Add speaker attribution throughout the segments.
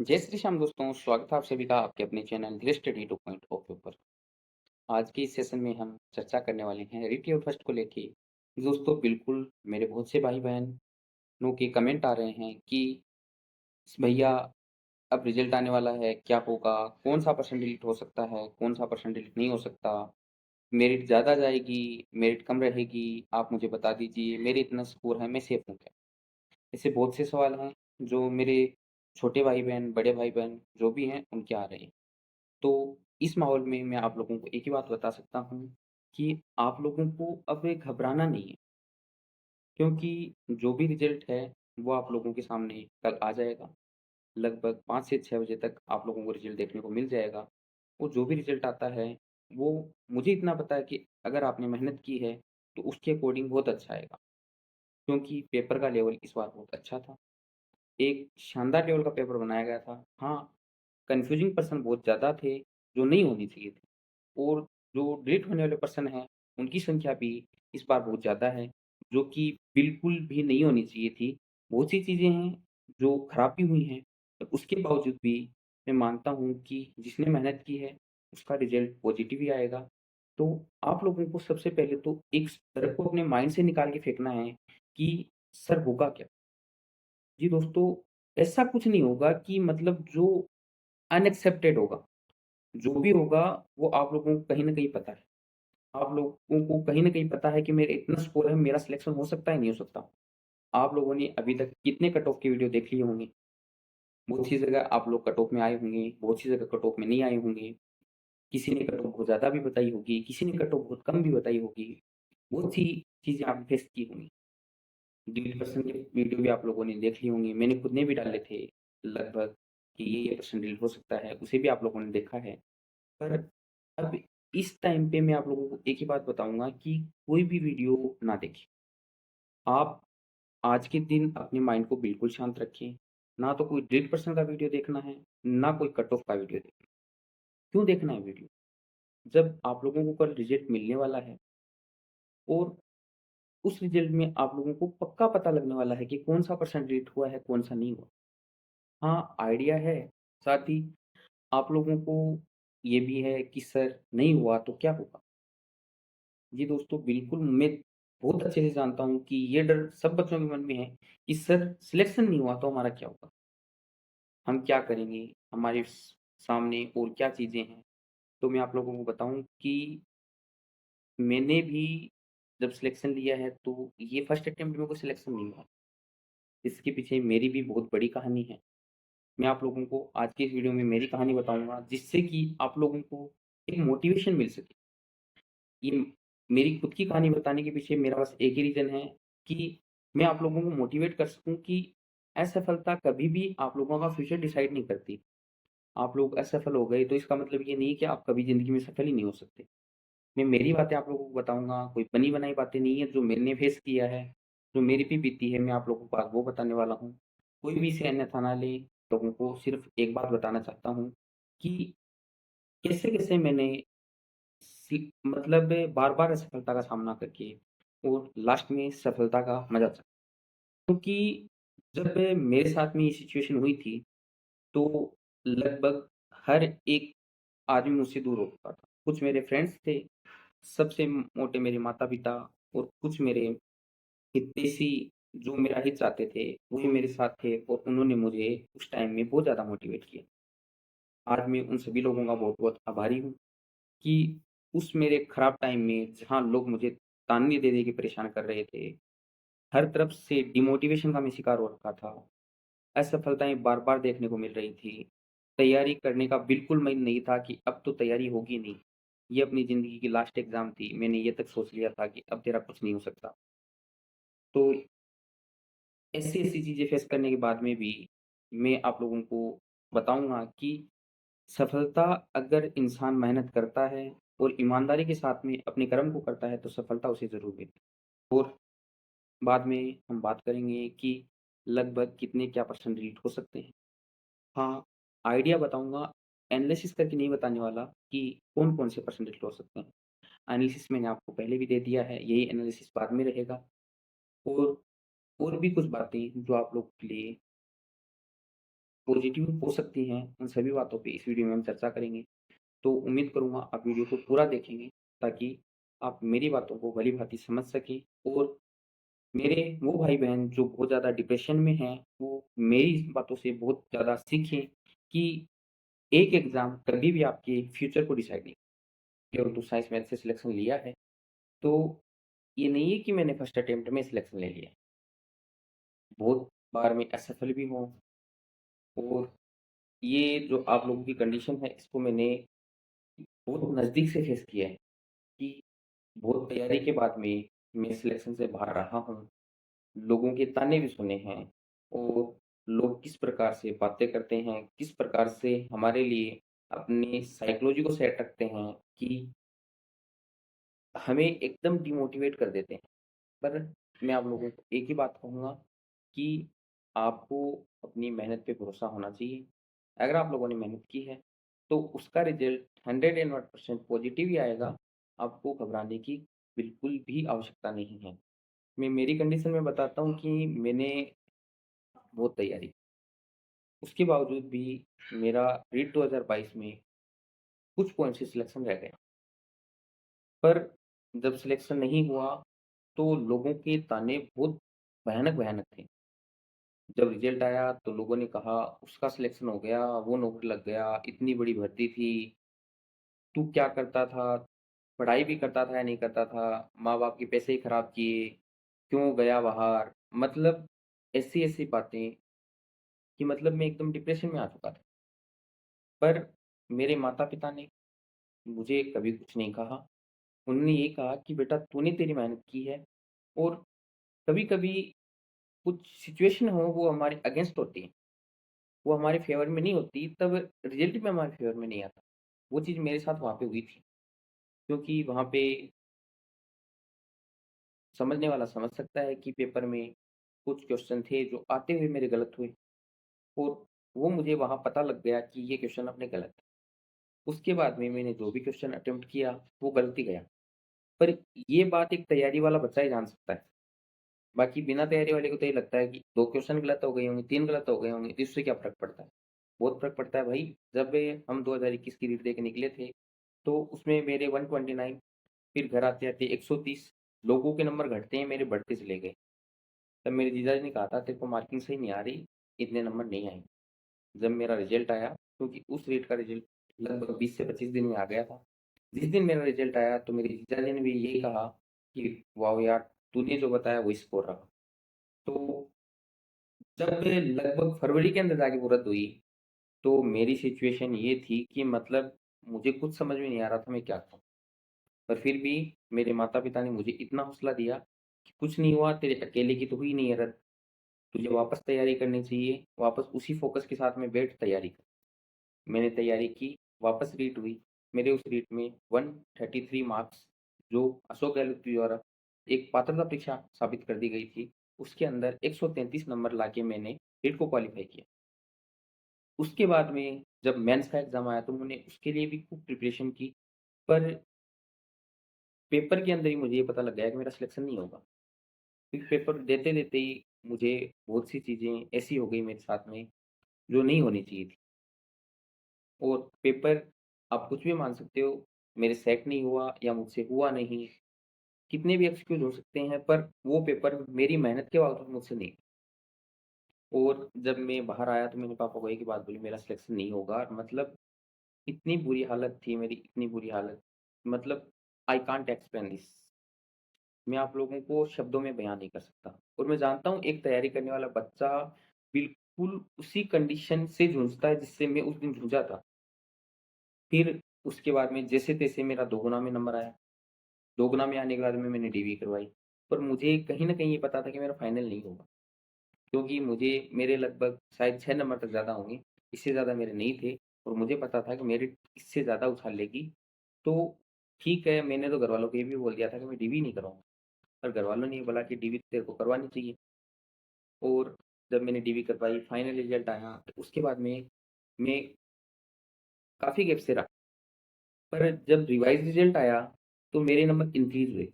Speaker 1: जय श्री श्याम दोस्तों, स्वागत है आप सभी का आपके अपने चैनल धीरे स्टडी 2.0 के ऊपर। आज के इस सेशन में हम चर्चा करने वाले हैं रीटी और फर्स्ट को लेके। दोस्तों बिल्कुल मेरे बहुत से भाई-बहनों के कमेंट आ रहे हैं कि भैया अब रिजल्ट आने वाला है, क्या होगा? कौन-सा पर्सन डिलीट हो सकता है, कौन-सा पर्सन डिलीट नहीं हो सकता? मेरिट ज़्यादा जाएगी, मेरिट कम रहेगी, आप मुझे बता दीजिए, मेरे इतना स्कोर है, मैं सेफ हूँ क्या? ऐसे बहुत से सवाल हैं जो मेरे छोटे भाई-बहन, बड़े भाई-बहन जो भी हैं उनके आ रहे हैं। तो इस माहौल में मैं आप लोगों को एक ही बात बता सकता हूँ कि आप लोगों को अब घबराना नहीं है, क्योंकि जो भी रिज़ल्ट है, वो आप लोगों के सामने कल आ जाएगा। लगभग 5 से 6 बजे तक आप लोगों को रिज़ल्ट देखने को मिल जाएगा। और जो भी रिज़ल्ट आता है, वो मुझे इतना पता है कि अगर आपने मेहनत की है, तो उसके अकॉर्डिंग बहुत अच्छा आएगा, क्योंकि पेपर का लेवल इस बार बहुत अच्छा था। एक शानदार लेवल का पेपर बनाया गया था। हाँ, कन्फ्यूज़िंग पर्सन बहुत ज़्यादा थे, जो नहीं होने चाहिए थे। और जो डिलीट होने वाले पर्सन हैं, उनकी संख्या भी इस बार बहुत ज़्यादा है, जो कि बिल्कुल भी नहीं होनी चाहिए थी। बहुत सी चीज़ें हैं, जो खराब भी हुई हैं, तो उसके बावजूद भी मैं मानता हूँ कि जिसने मेहनत की है, उसका रिज़ल्ट पॉज़िटिव ही आएगा। तो आप लोगों को सबसे पहले तो एक डर को अपने माइंड से निकाल के फेंकना है कि सर होगा क्या? जी दोस्तों, ऐसा कुछ नहीं होगा कि मतलब जो अनएक्सेप्टेड होगा। जो भी होगा वो आप लोगों को कहीं न कहीं पता है। आप लोगों को कहीं न कहीं पता है कि मेरे इतना स्कोर है, मेरा सिलेक्शन हो सकता है, नहीं हो सकता। आप लोगों ने अभी तक कितने कट ऑफ की वीडियो देख लिए होंगे। बहुत सी जगह आप लोग कट ऑफ में आए होंगे, बहुत सी जगह कट ऑफ में नहीं आए होंगे। किसी ने कट ऑफ बहुत ज़्यादा भी बताई होगी, किसी ने कट ऑफ बहुत कम भी बताई होगी। बहुत सी चीज़ें आपने फेस की होंगी। डिलीट पर्सन की वीडियो भी आप लोगों ने देख ली होंगी। मैंने खुद ने भी डाले थे लगभग कि ये पर्सन डिलीट हो सकता है, उसे भी आप लोगों ने देखा है। पर अब इस टाइम पे मैं आप लोगों को एक ही बात बताऊँगा कि कोई भी वीडियो ना देखें। आप आज के दिन अपने माइंड को बिल्कुल शांत रखें। ना तो कोई डेड पर्सन का वीडियो देखना है, ना कोई कट ऑफ का वीडियो देखना है। क्यों देखना है वीडियो? जब आप लोगों को कल रिज़ल्ट मिलने वाला है और उस रिज़ल्ट में आप लोगों को पक्का पता लगने वाला है कि कौन-सा पर्सन डिलीट हुआ है, कौन-सा नहीं हुआ। हाँ, आइडिया है, साथ ही आप लोगों को ये भी है कि सर नहीं हुआ तो क्या होगा? जी दोस्तों, बिल्कुल मैं बहुत अच्छे से जानता हूँ कि ये डर सब बच्चों के मन में है कि सर सिलेक्शन नहीं हुआ तो हमारा क्या होगा? हम क्या करेंगे? हमारे सामने और क्या चीज़ें हैं? तो मैं आप लोगों को बताऊँ कि मैंने भी जब सिलेक्शन लिया है तो ये फर्स्ट अटेम्प्ट में कोई सिलेक्शन नहीं हुआ। इसके पीछे मेरी भी बहुत बड़ी कहानी है। मैं आप लोगों को आज की इस वीडियो में मेरी कहानी बताऊँगा, जिससे कि आप लोगों को एक मोटिवेशन मिल सके। ये मेरी खुद की कहानी बताने के पीछे मेरा बस एक ही रीज़न है कि मैं आप लोगों को मोटिवेट कर सकूँ कि असफलता कभी भी आप लोगों का फ्यूचर डिसाइड नहीं करती। आप लोग असफल हो गए तो इसका मतलब ये नहीं कि आप कभी ज़िंदगी में सफल ही नहीं हो सकते। मैं मेरी बातें आप लोगों को बताऊँगा, कोई बनी-बनाई बातें नहीं है, जो मैंने फेस किया है, जो मेरी भी बीती है, मैं आप लोगों को आज वो बताने वाला हूँ। कोई भी इसे अन्यथा ना ले, लोगों को सिर्फ़ एक बात बताना चाहता हूँ कि कैसे-कैसे मैंने मतलब बार-बार असफलता का सामना करके और लास्ट में सफलता का मज़ा चखा। क्योंकि जब मेरे साथ में ये सिचुएशन हुई थी, तो लगभग हर एक आदमी मुझसे दूर हो चुका था। कुछ मेरे फ्रेंड्स थे, सबसे मोटे मेरे माता-पिता और कुछ मेरे हितैषी जो मेरा हित चाहते थे, वो भी मेरे साथ थे और उन्होंने मुझे उस टाइम में बहुत ज़्यादा मोटिवेट किया। आज मैं उन सभी लोगों का बहुत-बहुत आभारी हूँ कि उस मेरे खराब टाइम में जहाँ लोग मुझे ताने दे-दे के परेशान कर रहे थे, हर तरफ से डिमोटिवेशन का मैं शिकार हो रखा था। असफलताएँ बार-बार देखने को मिल रही थी। तैयारी करने का बिल्कुल मन नहीं था कि अब तो तैयारी होगी नहीं। ये अपनी ज़िंदगी की लास्ट एग्ज़ाम थी। मैंने ये तक सोच लिया था कि अब तेरा कुछ नहीं हो सकता। तो ऐसी-ऐसी चीज़ें फेस करने के बाद में भी मैं आप लोगों को बताऊँगा कि सफलता अगर इंसान मेहनत करता है और ईमानदारी के साथ में अपने कर्म को करता है, तो सफलता उसे ज़रूर मिलती है। और बाद में हम बात करेंगे कि लगभग कितने क्या परसेंट डिलीट हो सकते हैं। हाँ, आइडिया बताऊँगा, एनालिसिस करके नहीं बताने वाला कि कौन-कौन से परसेंट डिलीट हो सकते हैं। एनालिसिस मैंने आपको पहले भी दे दिया है, यही एनालिसिस बाद में रहेगा। और और भी कुछ बातें जो आप लोगों के लिए पॉज़िटिव हो सकती हैं, उन सभी बातों पे इस वीडियो में हम चर्चा करेंगे। तो उम्मीद करूँगा आप वीडियो को पूरा देखेंगे ताकि आप मेरी बातों को भली-भाँति समझ सकें और मेरे वो भाई-बहन जो बहुत ज़्यादा डिप्रेशन में हैं, वो मेरी इस बातों से बहुत ज़्यादा सीखें कि एक एग्ज़ाम कभी भी आपके फ्यूचर को डिसाइड नहीं परंतु साइंस मैथ से सिलेक्शन लिया है, तो ये नहीं है कि मैंने फर्स्ट अटेम्प्ट में सिलेक्शन ले लिया। बहुत बार मैं असफल भी हुआ हूँ और ये जो आप लोगों की कंडीशन है, इसको मैंने बहुत नज़दीक से फेस किया है कि बहुत तैयारी के बाद में मैं सिलेक्शन से बाहर रहा हूँ। लोगों के ताने भी सुने हैं और लोग किस प्रकार से बातें करते हैं, किस प्रकार से हमारे लिए अपनी साइकोलॉजी को सेट रखते हैं कि हमें एकदम डिमोटिवेट कर देते हैं। पर मैं आप लोगों को एक ही बात कहूँगा कि आपको अपनी मेहनत पे भरोसा होना चाहिए। अगर आप लोगों ने मेहनत की है, तो उसका रिज़ल्ट 101% पॉज़िटिव ही आएगा। आपको घबराने की बिल्कुल भी आवश्यकता नहीं है। मैं मेरी कंडीशन में बताता हूँ कि मैंने बहुत तैयारी की। उसके बावजूद भी मेरा रीट 2022 में कुछ पॉइंट से सिलेक्शन रह गया। पर जब सिलेक्शन नहीं हुआ, तो लोगों के ताने बहुत भयानक-भयानक थे। जब रिज़ल्ट आया तो लोगों ने कहा उसका सिलेक्शन हो गया, वो नौकरी लग गया, इतनी बड़ी भर्ती थी, तू क्या करता था? पढ़ाई भी करता था या नहीं करता था? माँ-बाप के पैसे ही खराब किए, क्यों गया बाहर? मतलब ऐसी-ऐसी बातें कि मतलब मैं एकदम डिप्रेशन में आ चुका था। पर मेरे माता-पिता ने मुझे कभी कुछ नहीं कहा। उन्होंने ये कहा कि बेटा तूने तेरी मेहनत की है और कभी-कभी कुछ सिचुएशन हो वो हमारे अगेंस्ट होती है। वो हमारे फ़ेवर में नहीं होती तब रिज़ल्ट भी हमारे फ़ेवर में नहीं आता। वो चीज़ मेरे साथ वहाँ पे हुई थी। क्योंकि वहाँ पे समझने वाला समझ सकता है कि पेपर में कुछ क्वेश्चन थे जो आते हुए मेरे गलत हुए और वो मुझे वहाँ पता लग गया कि ये क्वेश्चन अपने गलत है। उसके बाद में मैंने जो भी क्वेश्चन अटेम्प्ट किया वो गलत ही गया। पर ये बात एक तैयारी वाला बच्चा ही जान सकता है। बाकी बिना तैयारी वाले को तो ये लगता है कि 2 क्वेश्चन गलत हो गए होंगे, 3 गलत हो गए होंगे, तो इससे क्या फ़र्क पड़ता है? बहुत फ़र्क पड़ता है भाई। जब हम 2021 की रीट दे के निकले थे, तो उसमें मेरे 129 फिर घर आते-आते 130 लोगों के नंबर घटते हैं, मेरे बढ़ते चले गए। तब मेरे जीजाजी ने कहा था, "तेरे को मार्किंग सही नहीं आ रही, इतने नंबर नहीं आएँगे।" जब मेरा रिज़ल्ट आया, क्योंकि उस रीट का रिज़ल्ट लगभग 20 से 25 दिन में आ गया था। जिस दिन मेरा रिज़ल्ट आया, तो मेरे जीजाजी ने भी यही कहा कि, "वाओ यार! तूने जो बताया वही स्कोर रहा।" तो जब लगभग फरवरी के अंदर जाके वो रद्द हुई, तो मेरी सिचुएशन ये थी कि मतलब मुझे कुछ समझ में नहीं आ रहा था मैं क्या करूँ? पर फिर भी मेरे माता-पिता ने मुझे इतना हौसला दिया कि कुछ नहीं हुआ, तेरे अकेले की तो हुई नहीं है रद्द, तुझे वापस तैयारी करनी चाहिए, वापस उसी फ़ोकस के साथ में बैठ तैयारी कर। मैंने तैयारी की, वापस रीट हुई, मेरे उस रीट में 133 मार्क्स जो अशोक गहलोत जी द्वारा एक पात्रता परीक्षा साबित कर दी गई थी, उसके अंदर 133 नंबर लाके मैंने रीट को क्वालीफाई किया। उसके बाद में जब मेंस का एग्ज़ाम आया तो मैंने उसके लिए भी खूब प्रिपरेशन की, पर पेपर के अंदर ही मुझे ये पता लग गया कि मेरा सिलेक्शन नहीं होगा। क्योंकि पेपर देते-देते ही मुझे बहुत सी चीज़ें ऐसी हो गई मेरे साथ में जो नहीं होनी चाहिए थी और पेपर आप कुछ भी मान सकते हो, मेरे सेट नहीं हुआ या मुझसे हुआ नहीं, कितने भी एक्सक्यूज़ हो सकते हैं पर वो पेपर मेरी मेहनत के बावजूद मुझसे नहीं और जब मैं बाहर आया तो मैंने पापा को एक ही बात बोली मेरा सिलेक्शन नहीं होगा मतलब इतनी बुरी हालत थी मेरी, इतनी बुरी हालत, मतलब आई कांट एक्सप्लेन दिस। मैं आप लोगों को शब्दों में बयाँ नहीं कर सकता और मैं जानता हूँ एक तैयारी करने वाला बच्चा बिल्कुल उसी कंडीशन से जूझता है जिससे मैं उस दिन जूझा था। फिर उसके बाद में जैसे-तैसे मेरा दोगुना में नंबर आया, दोगुना में आने के बाद में मैंने डीवी करवाई। पर मुझे कहीं न कहीं ये पता था कि मेरा फाइनल नहीं होगा, क्योंकि मुझे मेरे लगभग शायद 6 नंबर तक ज़्यादा होंगे, इससे ज़्यादा मेरे नहीं थे और मुझे पता था कि मेरिट इससे ज़्यादा उछाल लेगी। तो ठीक है, मैंने तो घरवालों को ये भी बोल दिया था कि मैं डीवी नहीं कराऊँगा, पर घरवालों ने ये बोला कि डीवी तेरे को करवानी चाहिए और जब मैंने डीवी करवाई, फाइनल रिज़ल्ट आया, तो उसके बाद में मैं काफ़ी गैप से रहा। पर जब रिवाइज़ रिज़ल्ट आया, तो मेरे नंबर इंक्रीज़ हुए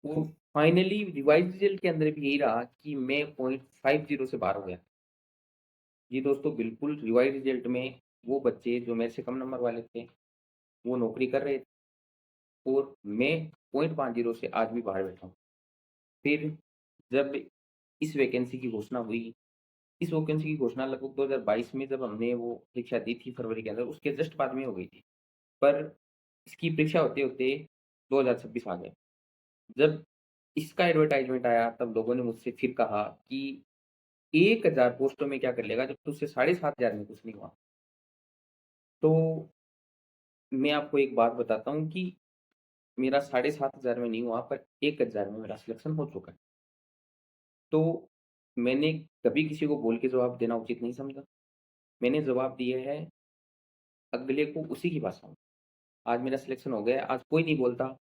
Speaker 1: और फाइनली रिवाइज़ रिज़ल्ट के अंदर भी यही रहा कि मैं 0.50 से बाहर हो गया। जी दोस्तों, बिल्कुल रिवाइज़ रिज़ल्ट में वो बच्चे जो मेरे से कम नंबर वाले थे, वो नौकरी कर रहे थे और मैं 0.50 से आज भी बाहर बैठा हूँ। फिर जब इस वैकेंसी की घोषणा हुई, इस वैकेंसी की घोषणा लगभग 2022 में जब हमने वो परीक्षा दी थी फरवरी के अंदर, उसके जस्ट बाद में हो गई थी। पर इसकी परीक्षा होते-होते 2026 आ गया। जब इसका एडवर्टाइज़मेंट आया तब लोगों ने मुझसे फिर कहा कि 1000 पोस्टों में क्या कर लेगा जब तुझसे 7500 में कुछ नहीं हुआ। तो मैं आपको एक बात बताता हूँ कि मेरा 7500 में नहीं हुआ पर 1000 में मेरा सिलेक्शन हो चुका है। तो मैंने कभी किसी को बोल के जवाब देना उचित नहीं समझा। मैंने जवाब दिया है अगले को उसी की भाषा में। आज मेरा सिलेक्शन हो गया है, आज कोई नहीं बोलता,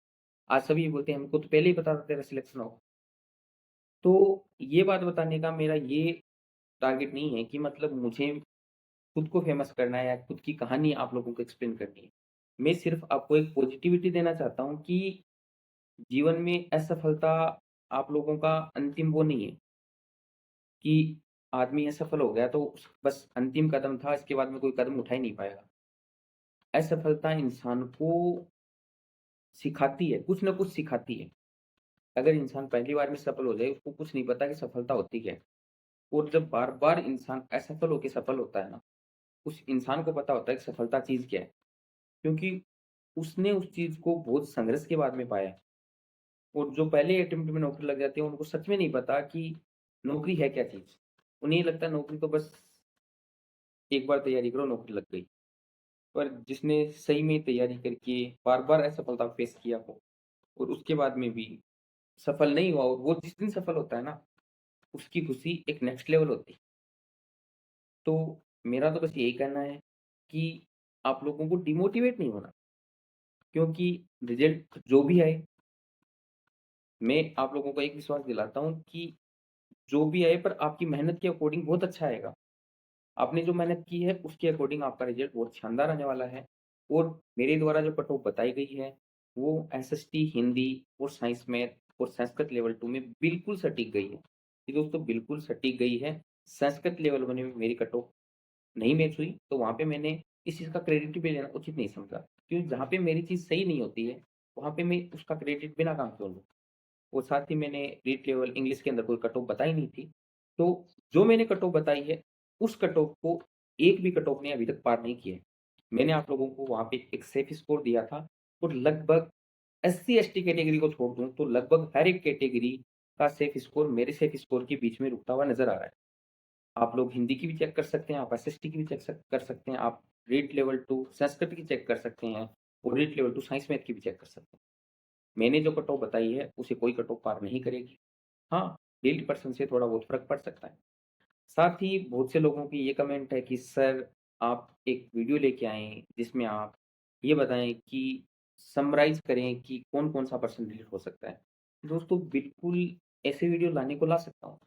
Speaker 1: आज सभी बोलते हैं हमको तो पहले ही पता था तेरा सिलेक्शन होगा। तो ये बात बताने का मेरा ये टारगेट नहीं है कि मतलब मुझे खुद को फ़ेमस करना है या खुद की कहानी आप लोगों को एक्सप्लेन करनी है। मैं सिर्फ़ आपको एक पॉज़िटिविटी देना चाहता हूँ कि जीवन में असफलता आप लोगों का अंतिम वो नहीं है कि आदमी असफल हो गया तो बस अंतिम कदम था, इसके बाद में कोई कदम उठा ही नहीं पाएगा। असफलता इंसान को सिखाती है, कुछ न कुछ सिखाती है। अगर इंसान पहली बार में सफल हो जाए, उसको कुछ नहीं पता कि सफलता होती क्या है और जब बार-बार इंसान असफल होके सफल होता है ना, उस इंसान को पता होता है कि सफलता चीज़ क्या है। क्योंकि उसने उस चीज़ को बहुत संघर्ष के बाद में पाया है और जो पहले अटेम्प्ट में नौकरी लग जाती है, उनको सच में नहीं पता कि नौकरी है क्या चीज़। उन्हें ये लगता है नौकरी तो बस एक बार तैयारी करो, नौकरी लग गई। पर जिसने सही में तैयारी करके बार-बार असफलता फेस किया हो और उसके बाद में भी सफल नहीं हुआ और वो जिस दिन सफल होता है ना, उसकी खुशी एक नेक्स्ट लेवल होती है। तो मेरा तो बस यही कहना है कि आप लोगों को डिमोटिवेट नहीं होना क्योंकि रिज़ल्ट जो भी आए, मैं आप लोगों को एक विश्वास दिलाता हूँ कि जो भी आए पर आपकी मेहनत के अकॉर्डिंग बहुत अच्छा आएगा। आपने जो मेहनत की है उसके अकॉर्डिंग आपका रिज़ल्ट बहुत शानदार आने वाला है और मेरे द्वारा जो कट ऑफ बताई गई है, वो एसएसटी, हिंदी और साइंस मैथ और संस्कृत लेवल 2 में बिल्कुल सटीक गई है। ये दोस्तों बिल्कुल सटीक गई है। संस्कृत लेवल 1 में मेरी कट ऑफ नहीं मैच हुई, तो वहाँ पे मैंने इस चीज़ का क्रेडिट भी लेना उचित नहीं समझा। क्योंकि जहाँ पे मेरी चीज़ सही नहीं होती है, वहाँ पे मैं उसका क्रेडिट बिना काम क्यों लूँ? और साथ ही मैंने रीड लेवल इंग्लिश के अंदर कोई कट ऑफ बताई नहीं थी। तो जो मैंने कट ऑफ बताई है, उस कट ऑफ को एक भी कट ऑफ ने अभी तक पार नहीं किया है। मैंने आप लोगों को वहाँ पे एक सेफ स्कोर दिया था और लगभग एससी-एसटी कैटेगरी को छोड़ दूँ, तो लगभग हर एक कैटेगरी का सेफ स्कोर मेरे सेफ स्कोर के बीच में रुकता हुआ नज़र आ रहा है। आप लोग हिंदी की भी चेक कर सकते हैं, आप एसएसटी की भी कर सकते हैं, आप रीड लेवल 2 संस्कृत की चेक कर सकते हैं और रीड लेवल 2 साइंस मैथ की भी चेक कर सकते हैं। मैंने जो कट ऑफ बताई है, उसे कोई कट ऑफ पार नहीं करेगी। हाँ, लीड पर्सन से थोड़ा बहुत फ़र्क पड़ सकता है। साथ ही बहुत से लोगों की ये कमेंट है कि सर आप एक वीडियो लेके आएँ, जिसमें आप ये बताएँ कि समराइज़ करें कि कौन-कौन सा पर्सन डिलीट हो सकता है। दोस्तों बिल्कुल ऐसे वीडियो लाने को ला सकता हूँ,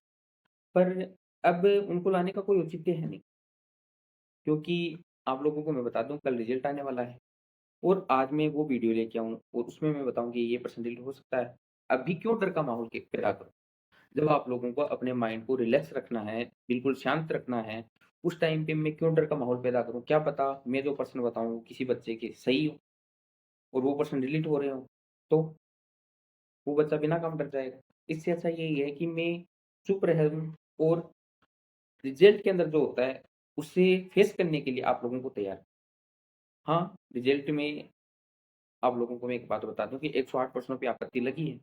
Speaker 1: पर अब उनको लाने का कोई औचित्य है नहीं, क्योंकि आप लोगों को मैं बता दूँ कल रिज़ल्ट आने वाला है और आज मैं वो वीडियो लेके आऊँ और उसमें मैं बताऊँ कि ये पर्सन डिलीट हो सकता है। अभी क्यों डर का माहौल के पैदा करूँ? जब आप लोगों को अपने माइंड को रिलैक्स रखना है, बिल्कुल शांत रखना है, उस टाइम पे मैं क्यों डर का माहौल पैदा करूँ? क्या पता मैं जो पर्सन बताऊँ किसी बच्चे के सही हो और वो पर्सन डिलीट हो रहे हों, तो वो बच्चा बिना काम डर जाएगा। इससे अच्छा यही है कि मैं चुप रहूँ और रिज़ल्ट के अंदर जो होता है, उसे फेस करने के लिए आप लोगों को तैयार हाँ, रिज़ल्ट में आप लोगों को मैं एक बात बता दूँ कि 108 प्रश्नों पे आपत्ति लगी है।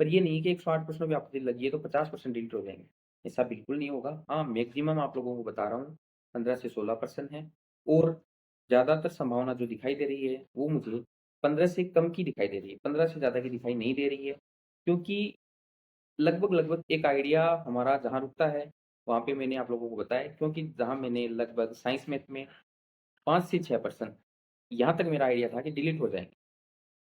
Speaker 1: पर ये नहीं कि 108 प्रश्नों पे आपत्ति लगी है तो 50% डिलीट हो जाएँगे, ऐसा बिल्कुल नहीं होगा। हाँ, मैक्सिमम आप लोगों को बता रहा हूँ 15 से 16% है और ज़्यादातर संभावना जो दिखाई दे रही है, वो मुझे 15 से कम की दिखाई दे रही है, 15 से ज़्यादा की दिखाई नहीं दे रही है। क्योंकि लगभग-लगभग एक आइडिया हमारा जहाँ रुकता है, वहाँ पे मैंने आप लोगों को बताया क्योंकि जहाँ मैंने लगभग साइंस मैथ में 5 से 6% यहाँ तक मेरा आइडिया था कि डिलीट हो जाएँगे।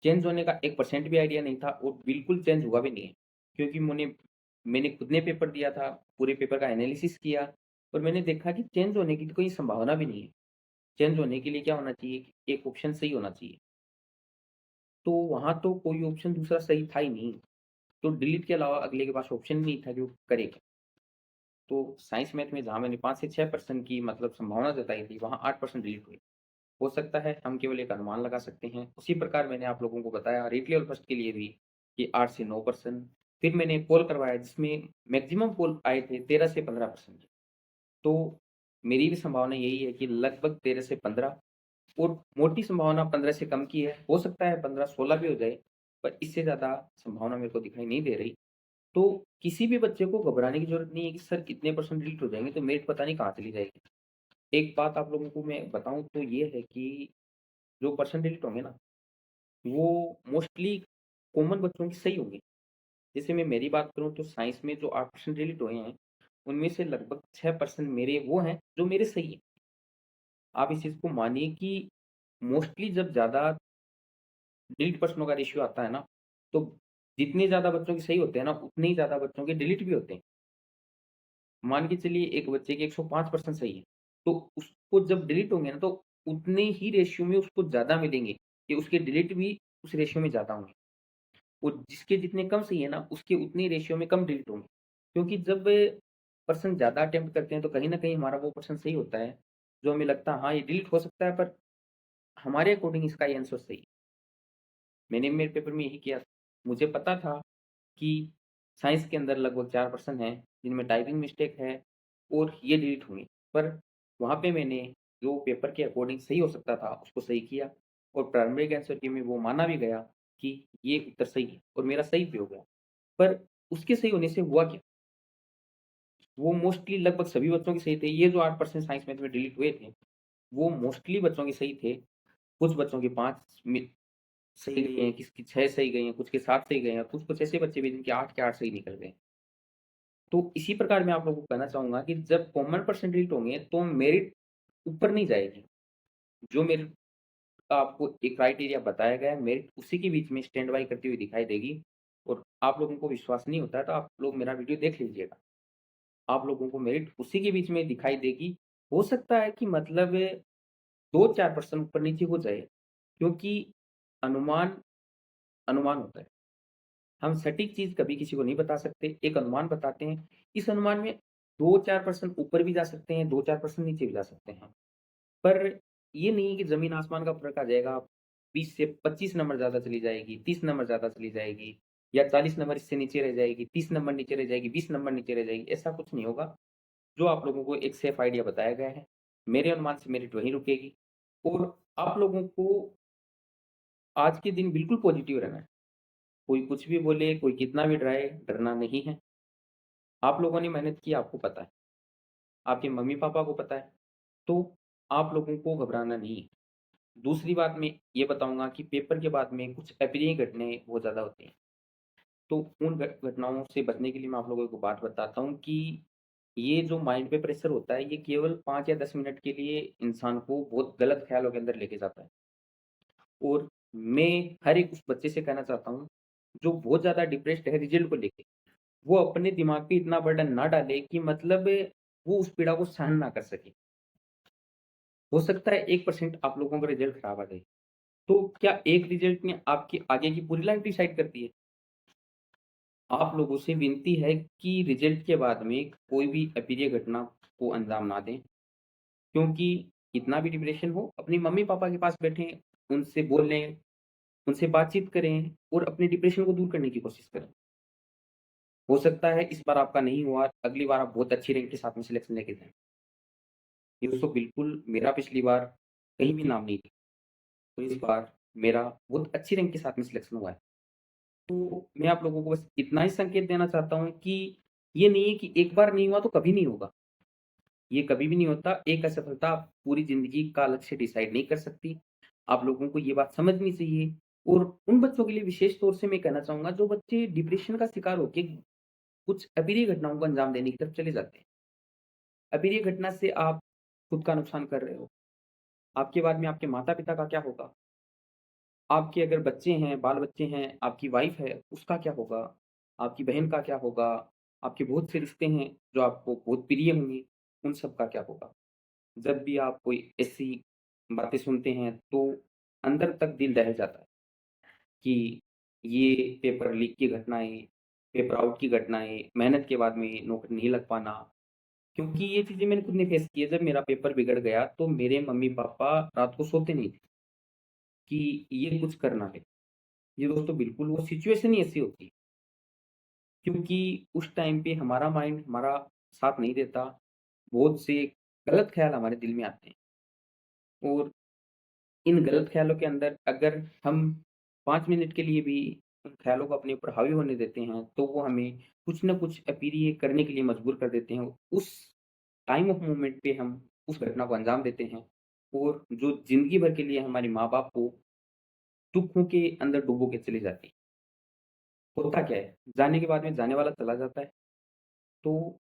Speaker 1: चेंज होने का 1% भी आइडिया नहीं था और बिल्कुल चेंज हुआ भी नहीं है। क्योंकि मैंने खुद ने पेपर दिया था, पूरे पेपर का एनालिसिस किया और मैंने देखा कि चेंज होने की तो कोई संभावना भी नहीं है। चेंज होने के लिए क्या होना चाहिए कि एक ऑप्शन सही होना चाहिए। तो वहाँ तो कोई ऑप्शन दूसरा सही था ही नहीं। तो डिलीट के अलावा अगले के पास ऑप्शन नहीं था कि वो करे क्या? तो साइंस मैथ में जहाँ मैंने 5 से 6% की मतलब संभावना जताई थी, वहाँ 8% डिलीट हुए। हो सकता है हम केवल एक अनुमान लगा सकते हैं। उसी प्रकार मैंने आप लोगों को बताया रीट लेवल फर्स्ट के लिए भी कि 8 से 9%। फिर मैंने पोल करवाया जिसमें मैक्सिमम पोल आए थे 13 से 15%। तो मेरी भी संभावना यही है कि लगभग 13 से 15 और मोटी संभावना 15 से कम की है। हो सकता है 15-16 भी हो जाए, पर इससे ज़्यादा संभावना मेरे को दिखाई नहीं दे रही। तो किसी भी बच्चे को घबराने की ज़रूरत नहीं है कि सर कितने परसेंट डिलीट हो जाएँगे, तो मेरिट पता नहीं कहाँ चली जाएगी। एक बात आप लोगों को मैं बताऊँ तो ये है कि जो परसेंट डिलीट होंगे ना, वो मोस्टली कॉमन बच्चों की सही होंगे। जैसे मैं मेरी बात करूँ तो साइंस में जो 8% डिलीट हुए हैं, उनमें से लगभग 6% मेरे वो हैं जो मेरे सही हैं। आप इस चीज़ को मानिए कि मोस्टली जब ज़्यादा डिलीट पर्सनों का रेशियो आता है ना, तो जितने ज़्यादा बच्चों के सही होते हैं ना, उतने ही ज़्यादा बच्चों के डिलीट भी होते हैं। मान के चलिए एक बच्चे के 105% सही है, तो उसको जब डिलीट होंगे ना, तो उतने ही रेशियो में उसको ज़्यादा मिलेंगे कि उसके डिलीट भी उस रेशियो में ज़्यादा होंगे। और जिसके जितने कम सही है ना, उसके उतने रेशियो में कम डिलीट होंगे। क्योंकि जब पर्सन ज़्यादा अटेम्प्ट करते हैं, तो कहीं न कहीं हमारा वो पर्सन सही होता है, जो हमें लगता है हाँ, ये डिलीट हो सकता है पर हमारे अकॉर्डिंग इसका ये आंसर सही है। मैंने मेरे पेपर में यही किया। मुझे पता था कि साइंस के अंदर लगभग 4% हैं, जिनमें टाइपिंग मिस्टेक है और ये डिलीट होंगे। पर वहाँ पे मैंने जो पेपर के अकॉर्डिंग सही हो सकता था, उसको सही किया और प्रारंभिक आंसर की में वो माना भी गया कि ये उत्तर सही है और मेरा सही भी हो गया। पर उसके सही होने से हुआ क्या? वो मोस्टली लगभग सभी बच्चों के सही थे। ये जो 8% साइंस मैथ में डिलीट हुए थे, वो मोस्टली बच्चों के सही थे। कुछ बच्चों के 5 में सही गए हैं, किसी के 6 सही गए हैं, कुछ के 7 सही गए हैं, कुछ-कुछ ऐसे बच्चे भी हैं जिनके 8 के 8 सही निकल गए। तो इसी प्रकार मैं आप लोगों को कहना चाहूँगा कि जब कॉमन परसेंटाइल होंगे तो मेरिट ऊपर नहीं जाएगी। जो मेरिट का आपको एक क्राइटेरिया बताया गया है, मेरिट उसी के बीच में स्टैंड बाय करती हुई दिखाई देगी और आप लोगों को विश्वास नहीं होता है तो आप लोग मेरा वीडियो देख लीजिएगा। आप लोगों को मेरिट उसी के बीच में दिखाई देगी। हो सकता है कि मतलब 2-4% ऊपर-नीचे हो जाए, क्योंकि अनुमान, अनुमान होता है। हम सटीक चीज़ कभी किसी को नहीं बता सकते, एक अनुमान बताते हैं। इस अनुमान में 2-4% ऊपर भी जा सकते हैं, 2-4% नीचे भी जा सकते हैं। पर ये नहीं है कि ज़मीन-आसमान का फ़र्क आ जाएगा, 20 से 25 नंबर ज़्यादा चली जाएगी, 30 नंबर ज़्यादा चली जाएगी या 40 नंबर इससे नीचे रह जाएगी, 30 नंबर नीचे रह जाएगी, 20 नंबर नीचे रह जाएगी, ऐसा कुछ नहीं होगा। जो आप लोगों को एक सेफ आइडिया बताया गया है, मेरे अनुमान से मेरिट वहीं रुकेगी और आप लोगों को आज के दिन बिल्कुल पॉज़िटिव रहना है। कोई कुछ भी बोले, कोई कितना भी डराए, डरना नहीं है। आप लोगों ने मेहनत की आपको पता है, आपके मम्मी-पापा को पता है, तो आप लोगों को घबराना नहीं है। दूसरी बात मैं ये बताऊँगा कि पेपर के बाद में कुछ अप्रिय घटनाएँ बहुत ज़्यादा होती हैं। तो उन घटनाओं से बचने के लिए मैं आप लोगों को बात बताता हूँ कि ये जो माइंड पे प्रेशर होता है, ये केवल 5 या 10 मिनट के लिए इंसान को बहुत गलत ख़्यालों के अंदर लेके जाता है। और मैं हर एक उस बच्चे से कहना चाहता हूँ, जो बहुत ज़्यादा डिप्रेस्ड है रिज़ल्ट को लेके, वो अपने दिमाग पे इतना बर्डन ना डाले कि मतलब वो उस पीड़ा को सहन ना कर सके। हो सकता है 1% आप लोगों का रिज़ल्ट खराब आ जाए। तो क्या एक रिज़ल्ट ने आपकी आगे की पूरी लाइफ़ डिसाइड कर दी है? आप लोगों से विनती है कि रिज़ल्ट के बाद में कोई भी अप्रिय घटना को अंजाम ना दें, क्योंकि कितना भी डिप्रेशन हो, अपनी मम्मी-पापा के पास बैठें, उनसे बोलें, उनसे बातचीत करें और अपने डिप्रेशन को दूर करने की कोशिश करें। हो सकता है इस बार आपका नहीं हुआ, अगली बार आप बहुत अच्छी रैंक के साथ में सिलेक्शन लेके जाएँ। ये दोस्तों बिल्कुल मेरा पिछली बार कहीं भी नाम नहीं था, तो इस बार मेरा बहुत अच्छी रैंक के साथ में सिलेक्शन हुआ है। तो मैं आप लोगों को बस इतना ही संकेत देना चाहता हूँ कि ये नहीं है कि एक बार नहीं हुआ तो कभी नहीं होगा। ये कभी भी नहीं होता। एक असफलता पूरी ज़िंदगी का लक्ष्य डिसाइड नहीं कर सकती। आप लोगों को ये बात समझनी चाहिए और उन बच्चों के लिए विशेष तौर से मैं कहना चाहूँगा जो बच्चे डिप्रेशन का शिकार होके कुछ अप्रिय घटनाओं को अंजाम देने की तरफ चले जाते हैं। अप्रिय घटना से आप खुद का नुकसान कर रहे हो। आपके बाद में आपके माता-पिता का क्या होगा? आपके अगर बच्चे हैं, बाल-बच्चे हैं, आपकी वाइफ़ है, उसका क्या होगा? आपकी बहन का क्या होगा? आपके बहुत से रिश्ते हैं जो आपको बहुत प्रिय होंगे, उन सब का क्या होगा? जब भी आप कोई ऐसी बातें सुनते हैं, तो अंदर तक दिल दहल जाता है कि ये पेपर लीक की घटनाएँ, पेपर आउट की घटनाएँ, मेहनत के बाद में नौकरी नहीं लग पाना, क्योंकि ये चीज़ें मैंने खुद ने फेस की है। जब मेरा पेपर बिगड़ गया तो मेरे मम्मी-पापा रात को सोते नहीं थे कि ये कुछ कर ना ले। ये दोस्तों बिल्कुल वो सिचुएशन ही ऐसी होती है, क्योंकि उस टाइम पे हमारा माइंड हमारा साथ नहीं देता। बहुत से गलत ख़्याल हमारे दिल में आते हैं और इन गलत ख़्यालों के अंदर अगर हम 5 मिनट के लिए भी उन ख़्यालों को अपने ऊपर हावी होने देते हैं, तो वो हमें कुछ न कुछ अप्रिय करने के लिए मजबूर कर देते हैं। उस टाइम ऑफ मोमेंट पे हम उस घटना को अंजाम देते हैं और जो ज़िंदगी भर के लिए हमारे माँ-बाप को दुखों के अंदर डुबो के चले जाते हैं। होता क्या है, जाने के बाद में जाने वाला चला जाता है, तो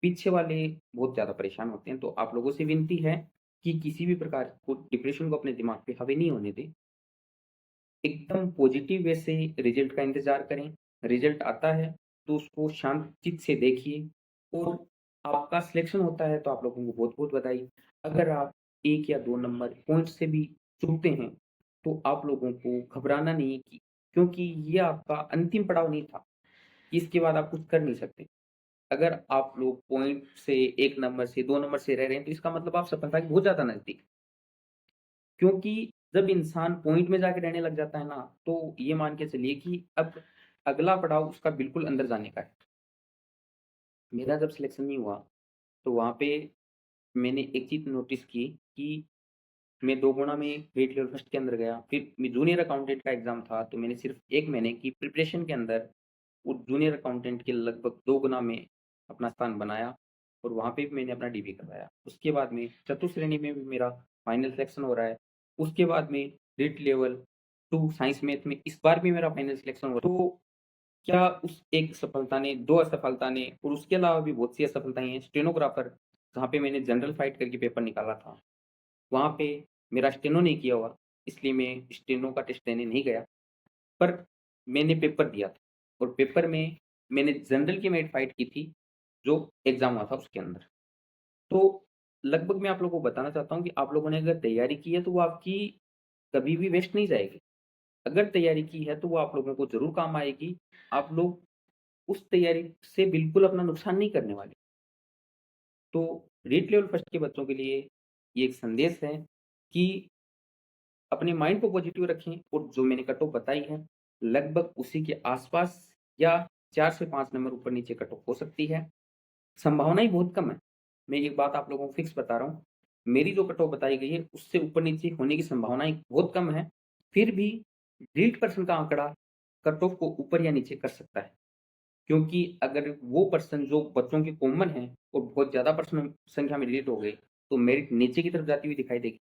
Speaker 1: पीछे वाले बहुत ज़्यादा परेशान होते हैं। तो आप लोगों से विनती है कि किसी भी प्रकार को डिप्रेशन को अपने दिमाग पे हावी नहीं होने दें। एकदम पॉजिटिव वे से रिज़ल्ट का इंतज़ार करें। रिज़ल्ट आता है तो उसको शांत चित्त से देखिए और आपका सिलेक्शन होता है तो आप लोगों को बहुत-बहुत बधाई। अगर आप 1 या 2 नंबर पॉइंट से भी चूकते हैं, तो आप लोगों को घबराना नहीं है कि क्योंकि ये आपका अंतिम पड़ाव नहीं था। इसके बाद आप कुछ कर नहीं सकते। अगर आप लोग पॉइंट से 1 नंबर से 2 नंबर से रह रहे हैं, तो इसका मतलब आप सफलता के बहुत ज़्यादा नज़दीक। क्योंकि जब इंसान पॉइंट में जाके रहने लग जाता है ना, तो ये मान के चलिए कि अब अगला पड़ाव उसका बिल्कुल अंदर जाने का है। मेरा जब सिलेक्शन नहीं हुआ, तो वहाँ पे मैंने एक चीज़ नोटिस की कि मैं 2 गुना में वेट लेवल फर्स्ट के अंदर गया। फिर मैं जूनियर अकाउंटेंट का एग्ज़ाम था, तो मैंने सिर्फ़ 1 महीने की प्रिपरेशन के अंदर वो जूनियर अकाउंटेंट के लगभग 2 गुना में अपना स्थान बनाया और वहाँ पे भी मैंने अपना डीबी करवाया। उसके बाद में चतुश्रेणी में भी मेरा फाइनल सिलेक्शन हो रहा है। उसके बाद में रीट लेवल 2 साइंस मैथ में इस बार भी मेरा फाइनल सिलेक्शन हो तो क्या उस एक सफलता ने, 2 असफलता ने और उसके अलावा भी बहुत सी असफलताएँ हैं। स्टेनोग्राफर जहाँ पे मैंने जनरल फाइट करके पेपर निकाला था, वहाँ पे मेरा स्टेनो नहीं किया हुआ, इसलिए मैं स्टेनो का टेस्ट देने नहीं गया। पर मैंने पेपर दिया था और पेपर में मैंने जनरल की मेट फाइट की थी, जो एग्ज़ाम हुआ था उसके अंदर। तो लगभग मैं आप लोगों को बताना चाहता हूँ कि आप लोगों ने अगर तैयारी की है, तो वो आपकी कभी भी वेस्ट नहीं जाएगी। अगर तैयारी की है, तो वो आप लोगों को ज़रूर काम आएगी। आप लोग उस तैयारी से बिल्कुल अपना नुकसान नहीं करने वाले। तो रीट लेवल फर्स्ट के बच्चों के लिए ये एक संदेश है कि अपने माइंड को पॉजिटिव रखें और जो मैंने कट ऑफ बताई है, लगभग उसी के आस-पास या 4 से 5 नंबर ऊपर-नीचे कट ऑफ हो सकती है। संभावनाएँ बहुत कम है। मैं एक बात आप लोगों को फिक्स बता रहा हूँ, मेरी जो कट ऑफ बताई गई है, उससे ऊपर-नीचे होने की संभावनाएँ बहुत कम है। फिर भी ड्रिल्ड पर्सन का आंकड़ा कट ऑफ को ऊपर या नीचे कर सकता है। क्योंकि अगर वो पर्सन जो बच्चों के कॉमन हैं और बहुत ज़्यादा पर्सन संख्या में डिलीट हो गए, तो मेरिट नीचे की तरफ जाती हुई दिखाई देगी।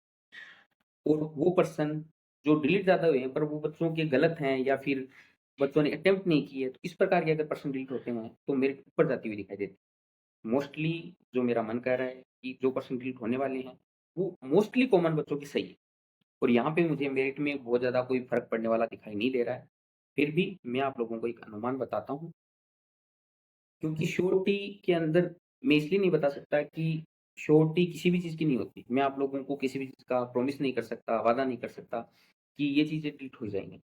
Speaker 1: और वो पर्सन जो डिलीट ज़्यादा हुए हैं, पर वो बच्चों के गलत हैं या फिर बच्चों ने अटेम्प्ट नहीं की है, तो इस प्रकार के अगर पर्सन डिलीट होते हैं, तो मेरिट ऊपर जाती हुई दिखाई देती है। मोस्टली जो मेरा मन कह रहा है कि जो पर्सन डिलीट होने वाले हैं, वो मोस्टली कॉमन बच्चों की सही है और यहाँ पे मुझे मेरिट में बहुत ज़्यादा कोई फ़र्क पड़ने वाला दिखाई नहीं दे रहा है। फिर भी मैं आप लोगों को एक अनुमान बताता हूँ, क्योंकि श्योरिटी के अंदर मैं इसलिए नहीं बता सकता कि श्योरिटी किसी भी चीज़ की नहीं होती। मैं आप लोगों को किसी भी चीज़ का प्रॉमिस नहीं कर सकता, वादा नहीं कर सकता कि ये चीज़ें डिलीट हो जाएँगी।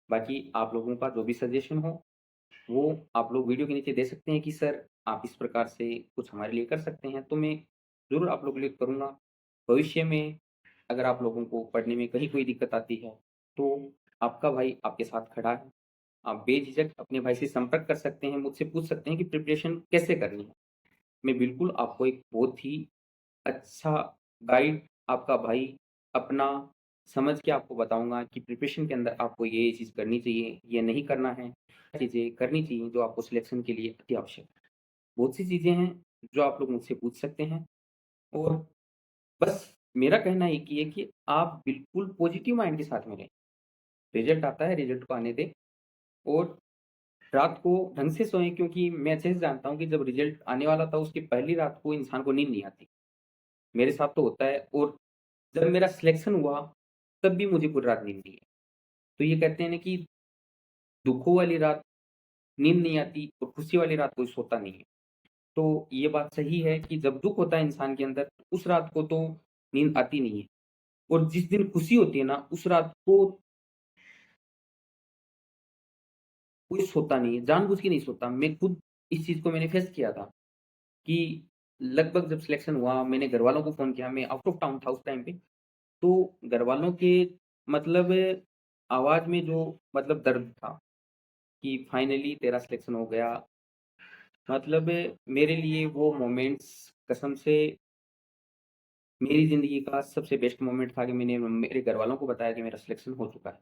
Speaker 1: बाकी आप लोगों का जो भी सजेशन हो, वो आप लोग वीडियो के नीचे दे सकते हैं कि सर आप इस प्रकार से कुछ हमारे लिए कर सकते हैं, तो मैं ज़रूर आप लोगों के लिए करूँगा। भविष्य में अगर आप लोगों को पढ़ने में कहीं कोई दिक्कत आती है, तो आपका भाई आपके साथ खड़ा है। आप बेझिझक अपने भाई से संपर्क कर सकते हैं, मुझसे पूछ सकते हैं कि प्रिपरेशन कैसे करनी है। मैं बिल्कुल आपको एक बहुत ही अच्छा गाइड आपका भाई अपना समझ के आपको बताऊँगा कि प्रिपरेशन के अंदर आपको ये चीज़ करनी चाहिए, ये नहीं करना है। चीज़ें करनी चाहिए जो आपको सिलेक्शन के लिए अति आवश्यक है। बहुत सी चीज़ें हैं जो आप लोग मुझसे पूछ सकते हैं और बस मेरा कहना एक ही है कि आप बिल्कुल पॉजिटिव माइंड के साथ में रहें। रिज़ल्ट आता है, रिज़ल्ट को आने दें और रात को ढंग से सोएँ, क्योंकि मैं अच्छे से जानता हूँ कि जब रिज़ल्ट आने वाला था उसकी पहली रात को इंसान को नींद नहीं आती। मेरे साथ तो होता है और जब मेरा सिलेक्शन हुआ, तब भी मुझे पूरी रात नींद नहीं आई। तो ये कहते हैं ना कि दुखों वाली रात नींद नहीं आती और खुशी वाली रात कोई सोता नहीं है। तो ये बात सही है कि जब दुःख होता है इंसान के अंदर, उस रात को तो नींद आती नहीं है और जिस दिन खुशी होती है ना, उस रात को कोई सोता नहीं है, जानबूझ के नहीं सोता। मैं खुद इस चीज़ को मैंने फेस किया था कि लगभग जब सिलेक्शन हुआ, मैंने घरवालों को फ़ोन किया, मैं आउट ऑफ टाउन था उस टाइम पे, तो घरवालों के मतलब आवाज़ में जो मतलब दर्द था कि फाइनली तेरा सिलेक्शन हो गया। मतलब मेरे लिए वो मोमेंट्स कसम से मेरी ज़िंदगी का सबसे बेस्ट मोमेंट था कि मैंने मेरे घरवालों को बताया कि मेरा सिलेक्शन हो चुका है।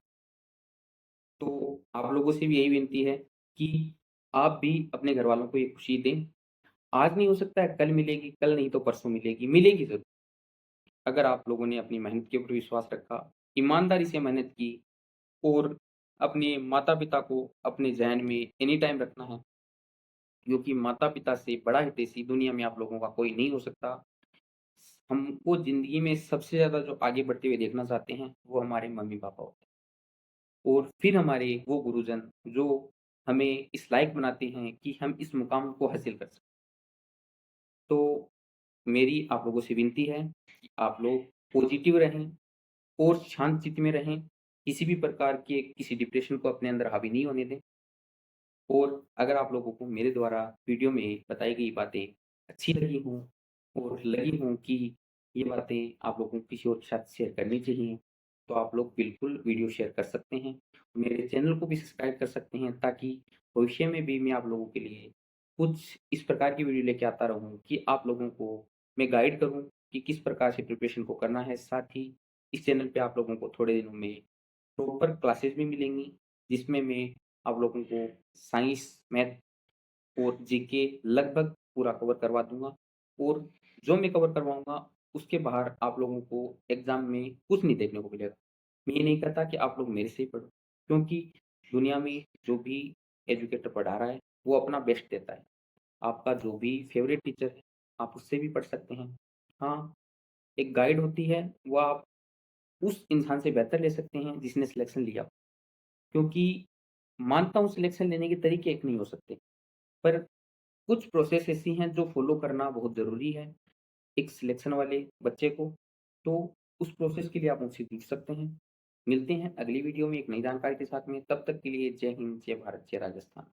Speaker 1: तो आप लोगों से भी यही विनती है कि आप भी अपने घरवालों को ये खुशी दें। आज नहीं हो सकता है, कल मिलेगी, कल नहीं तो परसों मिलेगी, मिलेगी ज़रूर। अगर आप लोगों ने अपनी मेहनत के ऊपर विश्वास रखा, ईमानदारी से मेहनत की और अपने माता-पिता को अपने ज़हन में एनी टाइम रखना है, क्योंकि माता-पिता से बड़ा हितैषी दुनिया में आप लोगों का कोई नहीं हो सकता। हमको ज़िंदगी में सबसे ज़्यादा जो आगे बढ़ते हुए देखना चाहते हैं, वो हमारे मम्मी-पापा होते हैं और फिर हमारे वो गुरुजन जो हमें इस लायक बनाते हैं कि हम इस मुकाम को हासिल कर सकें। तो मेरी आप लोगों से विनती है कि आप लोग पॉज़िटिव रहें और शांत चित्त में रहें, किसी भी प्रकार के किसी डिप्रेशन को अपने अंदर हावी नहीं होने दें। और अगर आप लोगों को मेरे द्वारा वीडियो में बताई गई बातें अच्छी लगी हों और लगी हों कि ये बातें आप लोगों को किसी और के साथ शेयर करनी चाहिए, तो आप लोग बिल्कुल वीडियो शेयर कर सकते हैं। मेरे चैनल को भी सब्सक्राइब कर सकते हैं ताकि भविष्य में भी मैं आप लोगों के लिए कुछ इस प्रकार की वीडियो लेके आता रहूँ कि आप लोगों को मैं गाइड करूँ कि किस प्रकार से प्रिपरेशन को करना है। साथ ही इस चैनल पे आप लोगों को थोड़े दिनों में प्रॉपर क्लासेस भी मिलेंगी, जिसमें मैं आप लोगों को साइंस, मैथ और जीके लगभग पूरा कवर करवा दूँगा और जो मैं कवर करवाऊँगा, उसके बाहर आप लोगों को एग्ज़ाम में कुछ नहीं देखने को मिलेगा। मैं ये नहीं कहता कि आप लोग मेरे से ही पढ़ो, क्योंकि दुनिया में जो भी एजुकेटर पढ़ा रहा है, वो अपना बेस्ट देता है। आपका जो भी फ़ेवरेट टीचर है, आप उससे भी पढ़ सकते हैं। हाँ, एक गाइड होती है, वो आप उस इंसान से बेहतर ले सकते हैं जिसने सिलेक्शन लिया। क्योंकि मानता हूँ सिलेक्शन लेने के तरीके एक नहीं हो सकते, पर कुछ प्रोसेस ऐसी हैं जो फ़ॉलो करना बहुत ज़रूरी है, एक सिलेक्शन वाले बच्चे को, तो उस प्रोसेस के लिए आप मुझसे जुड़ सकते हैं। मिलते हैं अगली वीडियो में एक नई जानकारी के साथ में, तब तक के लिए जय हिंद, जय भारत, जय राजस्थान।